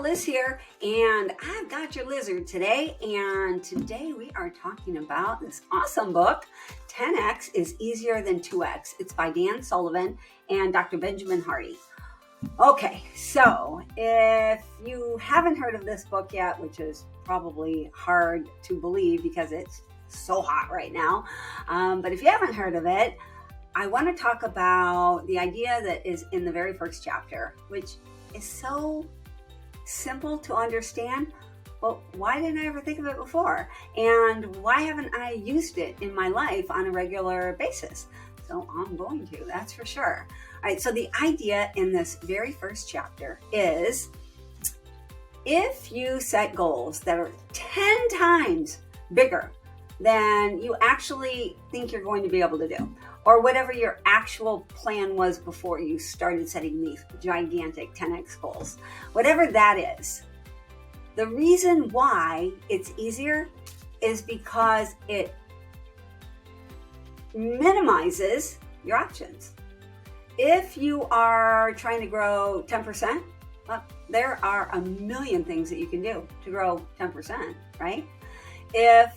Liz here, and I've got your lizard today. And today we are talking about this awesome book, 10X is Easier Than 2X. It's by Dan Sullivan and Dr. Benjamin Hardy. Okay, so if you haven't heard of this book yet, which is probably hard to believe because it's so hot right now, but if you haven't heard of it, I want to talk about the idea that is in the very first chapter, which is so simple to understand. Well, why didn't I ever think of it before? And why haven't I used it in my life on a regular basis? So I'm going to, that's for sure. All right, so the idea in this very first chapter is if you set goals that are 10 times bigger than you actually think you're going to be able to do, or whatever your actual plan was before you started setting these gigantic 10X goals, whatever that is, the reason why it's easier is because it minimizes your options. If you are trying to grow 10%, well, there are a million things that you can do to grow 10%, right? If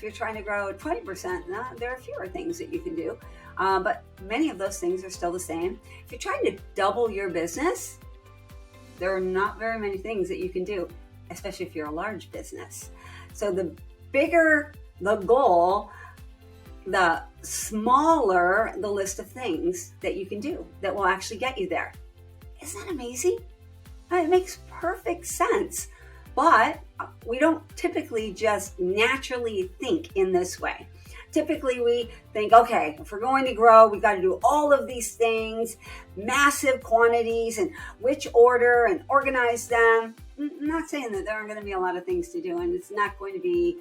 you're trying to grow 20%, there are fewer things that you can do, but many of those things are still the same. If you're trying to double your business, there are not very many things that you can do, especially if you're a large business. So the bigger the goal, the smaller the list of things that you can do that will actually get you there. Isn't that amazing? It makes perfect sense. But we don't typically just naturally think in this way. Typically we think, okay, if we're going to grow, we got to do all of these things, massive quantities, and which order, and organize them. I'm not saying that there aren't going to be a lot of things to do, and it's not going to be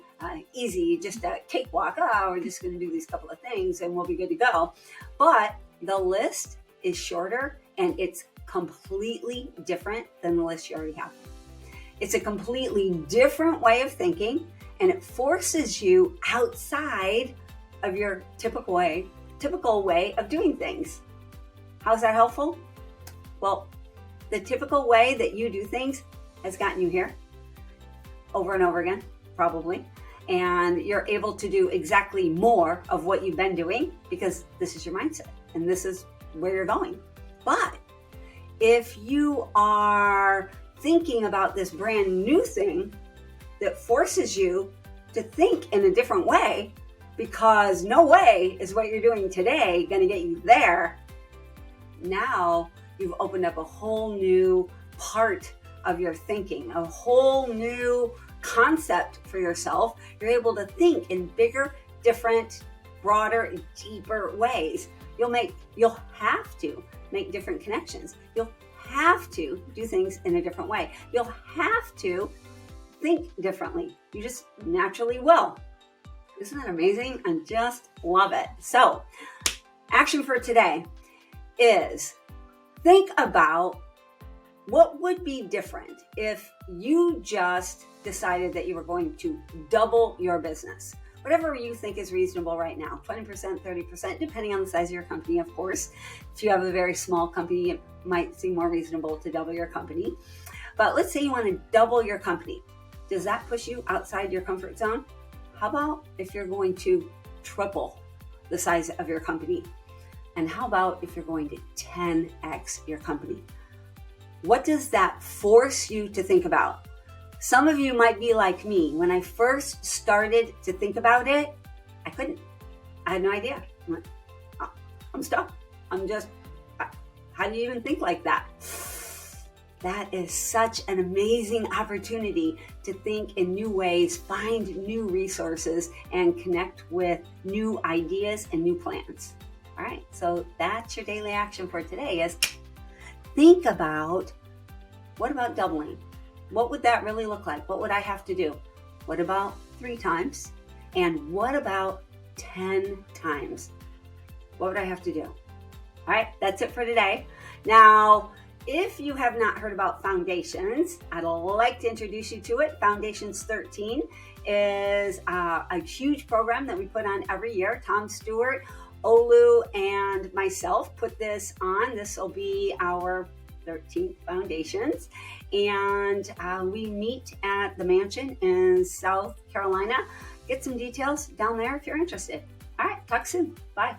easy, just a cakewalk. We're just going to do these couple of things and we'll be good to go. But the list is shorter and it's completely different than the list you already have. It's a completely different way of thinking, and it forces you outside of your typical way of doing things. How's that helpful? Well, the typical way that you do things has gotten you here over and over again, probably, and you're able to do exactly more of what you've been doing because this is your mindset and this is where you're going. But if you are thinking about this brand new thing that forces you to think in a different way, because no way is what you're doing today going to get you there. Now you've opened up a whole new part of your thinking, a whole new concept for yourself. You're able to think in bigger, different, broader, deeper ways. You'll have to make different connections. You'll have to do things in a different way. You'll have to think differently. You just naturally will. Isn't that amazing? I just love it. So, action for today is think about what would be different if you just decided that you were going to double your business. Whatever you think is reasonable right now, 20%, 30%, depending on the size of your company, of course. If you have a very small company, it might seem more reasonable to double your company. But let's say you want to double your company. Does that push you outside your comfort zone? How about if you're going to triple the size of your company? And how about if you're going to 10x your company? What does that force you to think about? Some of you might be like me. When I first started to think about it, I couldn't. I had no idea. I'm stuck. How do you even think like that? That is such an amazing opportunity to think in new ways, find new resources, and connect with new ideas and new plans. All right, so that's your daily action for today is think about, what about doubling? What would that really look like? What would I have to do? What about 3 times? And what about 10 times? What would I have to do? All right, that's it for today. Now, if you have not heard about Foundations, I'd like to introduce you to it. Foundations 13 is a huge program that we put on every year. Tom Stewart, Olu, and myself put this on. This will be our 13th Foundations. And we meet at the mansion in South Carolina. Get some details down there if you're interested. All right, talk soon. Bye.